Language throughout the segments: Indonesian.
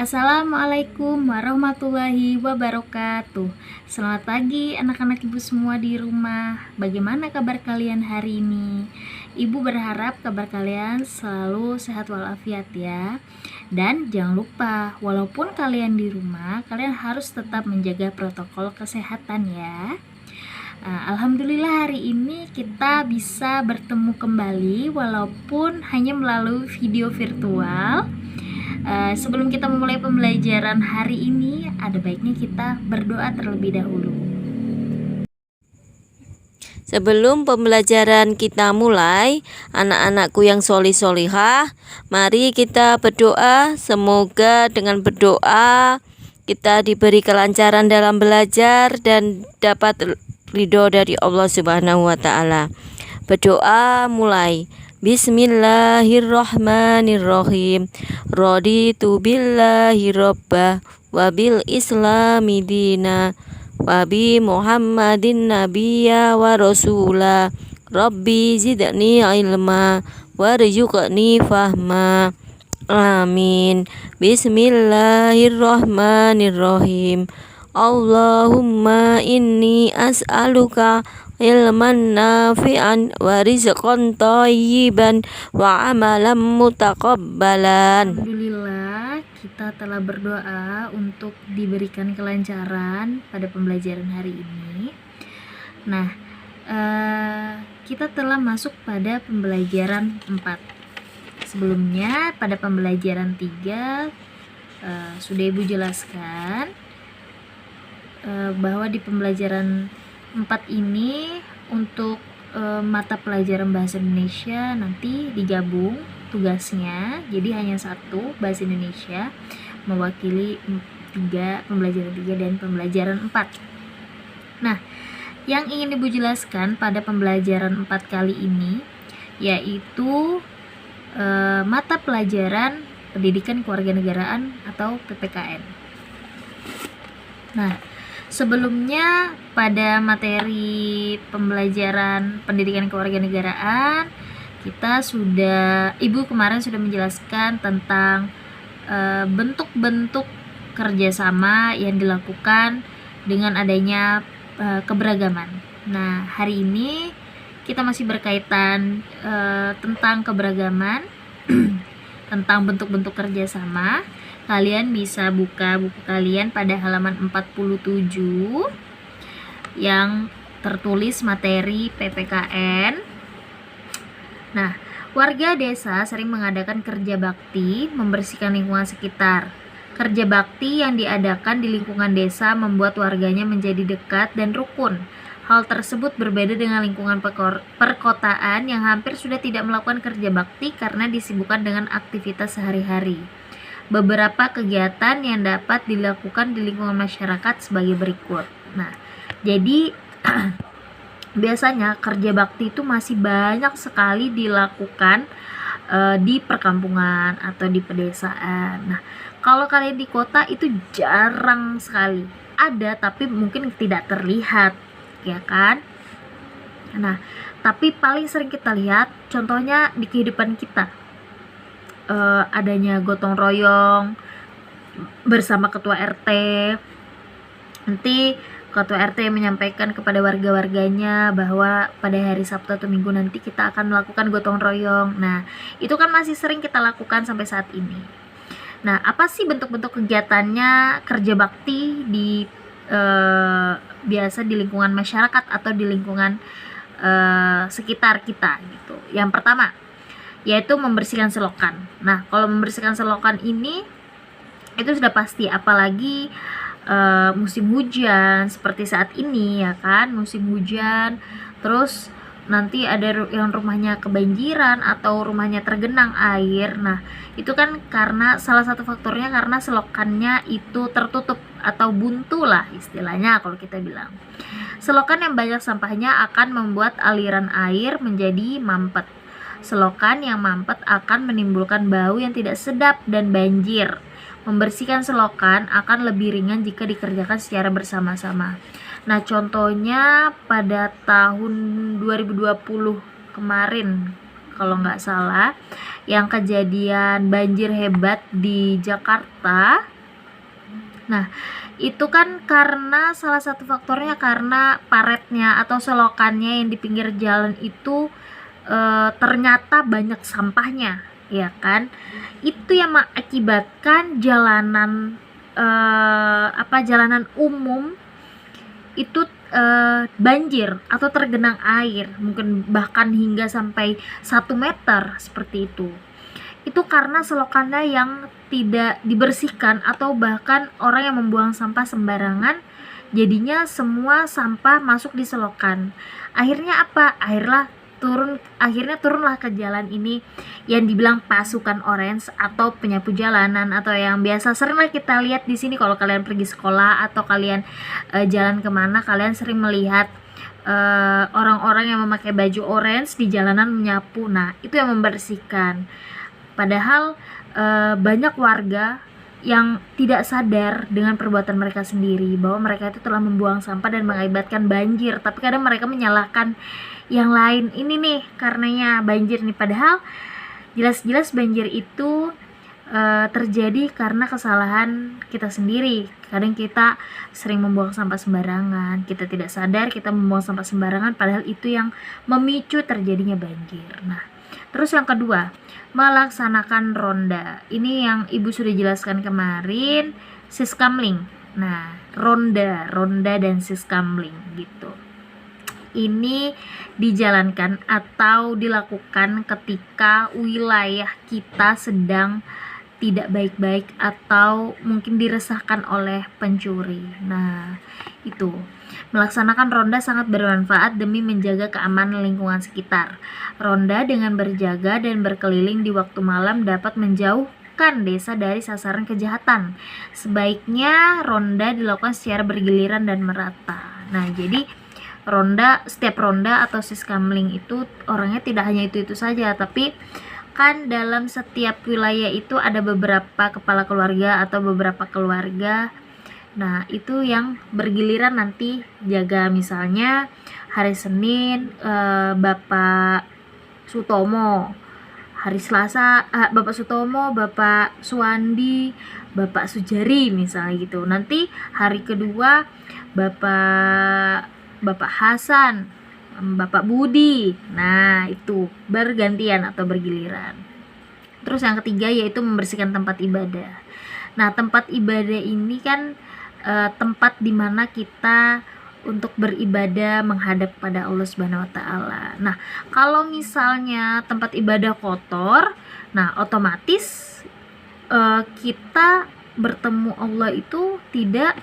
Assalamualaikum warahmatullahi wabarakatuh. Selamat pagi anak-anak ibu semua di rumah. Bagaimana kabar kalian hari ini? Ibu berharap kabar kalian selalu sehat walafiat ya. Dan jangan lupa, walaupun kalian di rumah, kalian harus tetap menjaga protokol kesehatan ya. Alhamdulillah hari ini kita bisa bertemu kembali walaupun hanya melalui video virtual. Sebelum kita memulai pembelajaran hari ini, ada baiknya kita berdoa terlebih dahulu. Sebelum pembelajaran kita mulai, anak-anakku yang solih-solihah, mari kita berdoa. Semoga dengan berdoa kita diberi kelancaran dalam belajar dan dapat ridho dari Allah Subhanahu wa Ta'ala. Berdoa mulai. Bismillahirrahmanirrahim. Raditu billahi rabbah wa bil islami dina wa bi Muhammadin nabiyya wa rasula. Rabbi zidni ilma warzuqni fahma. Amin. Bismillahirrahmanirrahim. Allahumma inni as'aluka ilman nafi'an wa rizqan thayyiban wa amalan mutaqabbalan. Alhamdulillah, kita telah berdoa untuk diberikan kelancaran pada pembelajaran hari ini. Nah, kita telah masuk pada pembelajaran 4. Sebelumnya pada pembelajaran 3 sudah Ibu jelaskan bahwa di pembelajaran 4 ini untuk mata pelajaran bahasa Indonesia nanti digabung tugasnya, jadi hanya satu bahasa Indonesia mewakili pembelajaran 3 dan pembelajaran 4. Nah, yang ingin Ibu jelaskan pada pembelajaran 4 kali ini yaitu mata pelajaran pendidikan kewarganegaraan atau PPKN. Nah, sebelumnya pada materi pembelajaran pendidikan kewarganegaraan Ibu kemarin sudah menjelaskan tentang bentuk-bentuk kerjasama yang dilakukan dengan adanya keberagaman. Nah, hari ini kita masih berkaitan tentang keberagaman, tentang bentuk-bentuk kerjasama. Kalian bisa buka buku kalian pada halaman 47 yang tertulis materi PPKN. Nah, warga desa sering mengadakan kerja bakti membersihkan lingkungan sekitar. Kerja bakti yang diadakan di lingkungan desa membuat warganya menjadi dekat dan rukun. Hal tersebut berbeda dengan lingkungan perkotaan yang hampir sudah tidak melakukan kerja bakti karena disibukkan dengan aktivitas sehari-hari. Beberapa kegiatan yang dapat dilakukan di lingkungan masyarakat sebagai berikut. Nah, jadi biasanya kerja bakti itu masih banyak sekali dilakukan di perkampungan atau di pedesaan. Nah, kalau kalian di kota itu jarang sekali ada, tapi mungkin tidak terlihat, ya kan? Nah, tapi paling sering kita lihat contohnya di kehidupan kita, adanya gotong royong bersama ketua RT. Nanti ketua RT menyampaikan kepada warga-warganya bahwa pada hari Sabtu atau Minggu nanti kita akan melakukan gotong royong. Nah, itu kan masih sering kita lakukan sampai saat ini. Nah, apa sih bentuk-bentuk kegiatannya kerja bakti di biasa di lingkungan masyarakat atau di lingkungan sekitar kita gitu. Yang pertama yaitu membersihkan selokan. Nah, kalau membersihkan selokan ini itu sudah pasti, apalagi musim hujan seperti saat ini ya kan, musim hujan. Terus nanti ada yang rumahnya kebanjiran atau rumahnya tergenang air. Nah, itu kan karena salah satu faktornya karena selokannya itu tertutup atau buntu lah istilahnya kalau kita bilang. Selokan yang banyak sampahnya akan membuat aliran air menjadi mampet. Selokan yang mampet akan menimbulkan bau yang tidak sedap dan banjir. Membersihkan selokan akan lebih ringan jika dikerjakan secara bersama-sama. Nah, contohnya pada tahun 2020 kemarin kalau nggak salah, yang kejadian banjir hebat di Jakarta. Nah, itu kan karena salah satu faktornya karena paretnya atau selokannya yang di pinggir jalan itu ternyata banyak sampahnya, ya kan? Itu yang mengakibatkan jalanan jalanan umum itu banjir atau tergenang air, mungkin bahkan hingga sampai 1 meter seperti itu. Itu karena selokannya yang tidak dibersihkan atau bahkan orang yang membuang sampah sembarangan, jadinya semua sampah masuk di selokan. Akhirnya apa? Akhirnya turunlah ke jalan ini yang dibilang pasukan orange atau penyapu jalanan, atau yang biasa seringlah kita lihat di sini kalau kalian pergi sekolah atau kalian jalan kemana, kalian sering melihat orang-orang yang memakai baju orange di jalanan menyapu. Nah, itu yang membersihkan. Padahal banyak warga yang tidak sadar dengan perbuatan mereka sendiri bahwa mereka itu telah membuang sampah dan mengakibatkan banjir. Tapi kadang mereka menyalahkan yang lain, ini nih karenanya banjir nih, padahal jelas-jelas banjir itu terjadi karena kesalahan kita sendiri. Kadang kita sering membuang sampah sembarangan, kita tidak sadar kita membuang sampah sembarangan, padahal itu yang memicu terjadinya banjir. Nah, terus yang kedua, melaksanakan ronda. Ini yang Ibu sudah jelaskan kemarin, siskamling. Nah, ronda dan siskamling gitu. Ini dijalankan atau dilakukan ketika wilayah kita sedang tidak baik-baik atau mungkin diresahkan oleh pencuri. Nah, itu. Melaksanakan ronda sangat bermanfaat demi menjaga keamanan lingkungan sekitar. Ronda dengan berjaga dan berkeliling di waktu malam dapat menjauhkan desa dari sasaran kejahatan. Sebaiknya ronda dilakukan secara bergiliran dan merata. Nah, jadi setiap ronda atau siskamling itu orangnya tidak hanya itu saja, tapi kan dalam setiap wilayah itu ada beberapa kepala keluarga atau beberapa keluarga. Nah, itu yang bergiliran nanti jaga. Misalnya hari Senin Bapak Sutomo, hari Selasa Bapak Sutomo, Bapak Suwandi, Bapak Sujari misalnya gitu. Nanti hari kedua Bapak Hasan, Bapak Budi. Nah, itu bergantian atau bergiliran. Terus yang ketiga yaitu membersihkan tempat ibadah. Nah, tempat ibadah ini kan tempat dimana kita untuk beribadah menghadap pada Allah Subhanahu wa taala. Nah, kalau misalnya tempat ibadah kotor, nah otomatis kita bertemu Allah itu tidak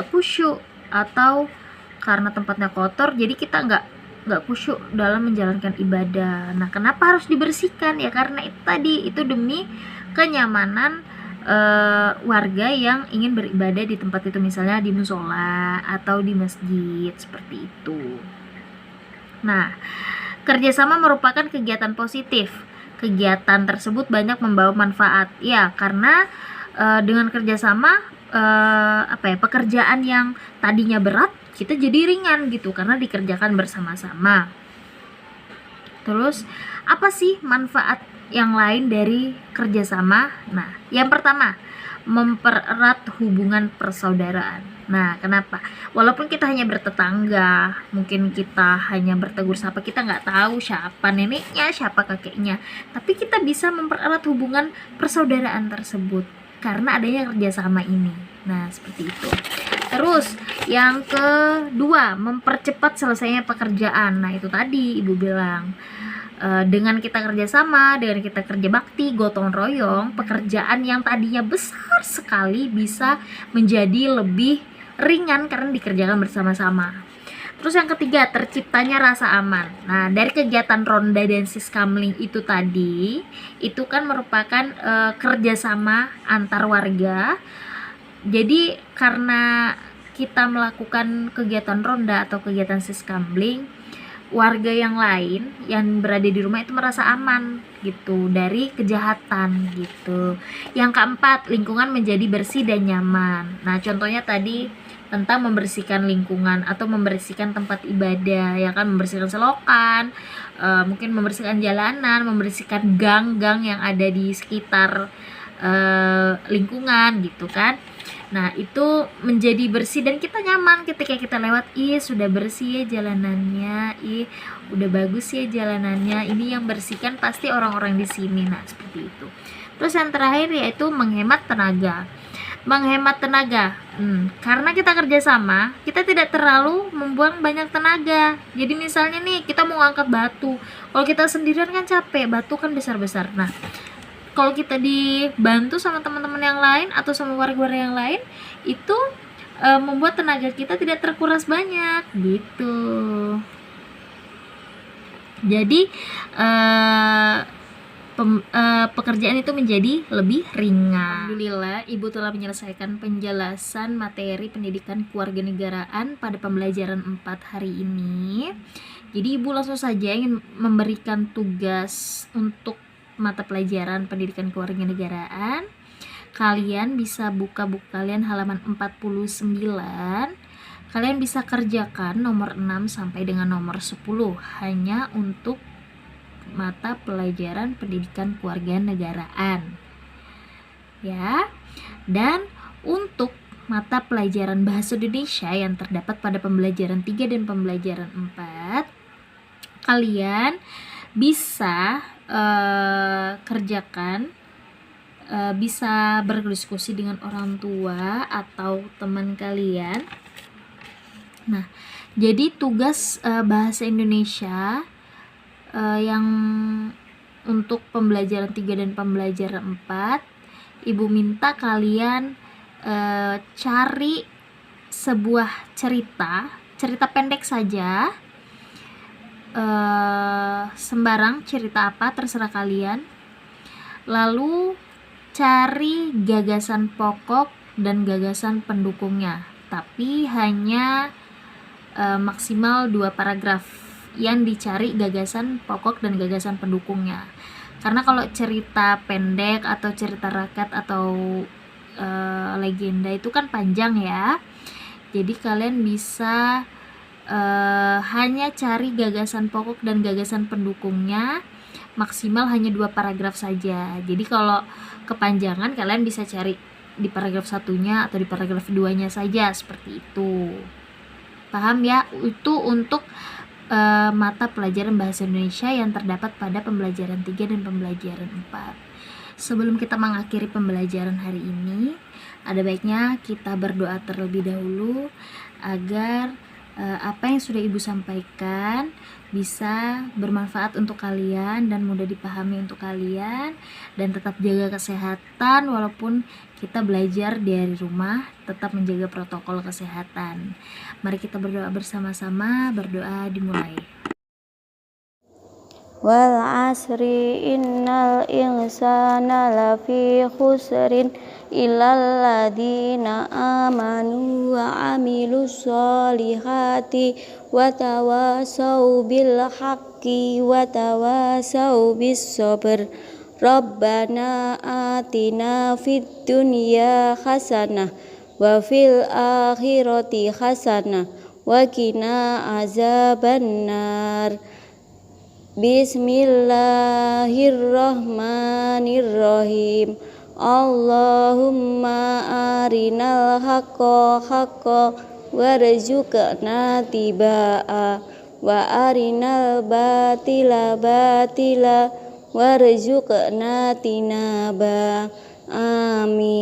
khusyuk, atau karena tempatnya kotor jadi kita nggak khusyuk dalam menjalankan ibadah. Nah, kenapa harus dibersihkan? Ya karena itu demi kenyamanan warga yang ingin beribadah di tempat itu, misalnya di musola atau di masjid seperti itu. Nah, kerjasama merupakan kegiatan positif. Kegiatan tersebut banyak membawa manfaat. Ya, karena dengan kerjasama pekerjaan yang tadinya berat kita jadi ringan gitu karena dikerjakan bersama-sama. Terus apa sih manfaat yang lain dari kerjasama? Nah, yang pertama, mempererat hubungan persaudaraan. Nah, kenapa? Walaupun kita hanya bertetangga, mungkin kita hanya bertegur sapa, kita nggak tahu siapa neneknya, siapa kakeknya, tapi kita bisa mempererat hubungan persaudaraan tersebut karena adanya kerjasama ini. Nah, seperti itu. Terus yang kedua, mempercepat selesainya pekerjaan. Nah, itu tadi Ibu bilang, dengan kita kerjasama, dengan kita kerja bakti, gotong royong, pekerjaan yang tadinya besar sekali bisa menjadi lebih ringan karena dikerjakan bersama-sama. Terus yang ketiga, terciptanya rasa aman. Nah, dari kegiatan ronda dan siskamling itu tadi, itu kan merupakan kerjasama antar warga. Jadi karena kita melakukan kegiatan ronda atau kegiatan siskamling, warga yang lain yang berada di rumah itu merasa aman gitu dari kejahatan gitu. Yang keempat, lingkungan menjadi bersih dan nyaman. Nah, contohnya tadi tentang membersihkan lingkungan atau membersihkan tempat ibadah, ya kan, membersihkan selokan, mungkin membersihkan jalanan, membersihkan gang-gang yang ada di sekitar lingkungan gitu kan. Nah, itu menjadi bersih dan kita nyaman ketika kita lewat, ih sudah bersih ya jalanannya, ih udah bagus ya jalanannya, ini yang bersihkan pasti orang-orang di sini. Nah, seperti itu. Terus yang terakhir yaitu menghemat tenaga. Menghemat tenaga, karena kita kerjasama, kita tidak terlalu membuang banyak tenaga. Jadi misalnya nih, kita mau ngangkat batu, kalau kita sendirian kan capek, batu kan besar-besar. Nah, kalau kita dibantu sama teman-teman yang lain atau sama warga-warga yang lain, itu membuat tenaga kita tidak terkuras banyak gitu. Jadi pekerjaan itu menjadi lebih ringan. Alhamdulillah, Ibu telah menyelesaikan penjelasan materi pendidikan kewarganegaraan pada pembelajaran 4 hari ini. Jadi Ibu langsung saja ingin memberikan tugas untuk mata pelajaran pendidikan kewarganegaraan. Kalian bisa buka buku kalian halaman 49. Kalian bisa kerjakan nomor 6 sampai dengan nomor 10 hanya untuk mata pelajaran pendidikan kewarganegaraan. Ya. Dan untuk mata pelajaran bahasa Indonesia yang terdapat pada pembelajaran 3 dan pembelajaran 4, kalian bisa kerjakan, bisa berdiskusi dengan orang tua atau teman kalian. Nah, jadi tugas bahasa Indonesia yang untuk pembelajaran 3 dan pembelajaran 4, Ibu minta kalian cari sebuah cerita pendek saja, sembarang cerita apa terserah kalian, lalu cari gagasan pokok dan gagasan pendukungnya, tapi hanya maksimal 2 paragraf yang dicari gagasan pokok dan gagasan pendukungnya. Karena kalau cerita pendek atau cerita rakyat atau legenda itu kan panjang ya, jadi kalian bisa hanya cari gagasan pokok dan gagasan pendukungnya, maksimal hanya 2 paragraf saja. Jadi kalau kepanjangan kalian bisa cari di paragraf 1-nya atau di paragraf 2-nya saja, seperti itu. Paham ya? Itu untuk mata pelajaran bahasa Indonesia yang terdapat pada pembelajaran 3 dan pembelajaran 4. Sebelum kita mengakhiri pembelajaran hari ini, ada baiknya kita berdoa terlebih dahulu agar apa yang sudah Ibu sampaikan bisa bermanfaat untuk kalian dan mudah dipahami untuk kalian, dan tetap jaga kesehatan walaupun kita belajar dari rumah, tetap menjaga protokol kesehatan. Mari kita berdoa bersama-sama. Berdoa dimulai. Wal asri innal insana lafi khusrin illal ladzina amanu wa amilus solihati wa tawasau bil haqqi wa tawasau bis sabr. Rabbana atina fid dunya hasanah wa fil akhirati hasanah wa qina azabannar. Bismillahirrahmanirrahim. Allahumma arinal haqqa haqqa warzuqna tibaa wa arinal batila batila warzuqna tinaba. Amin.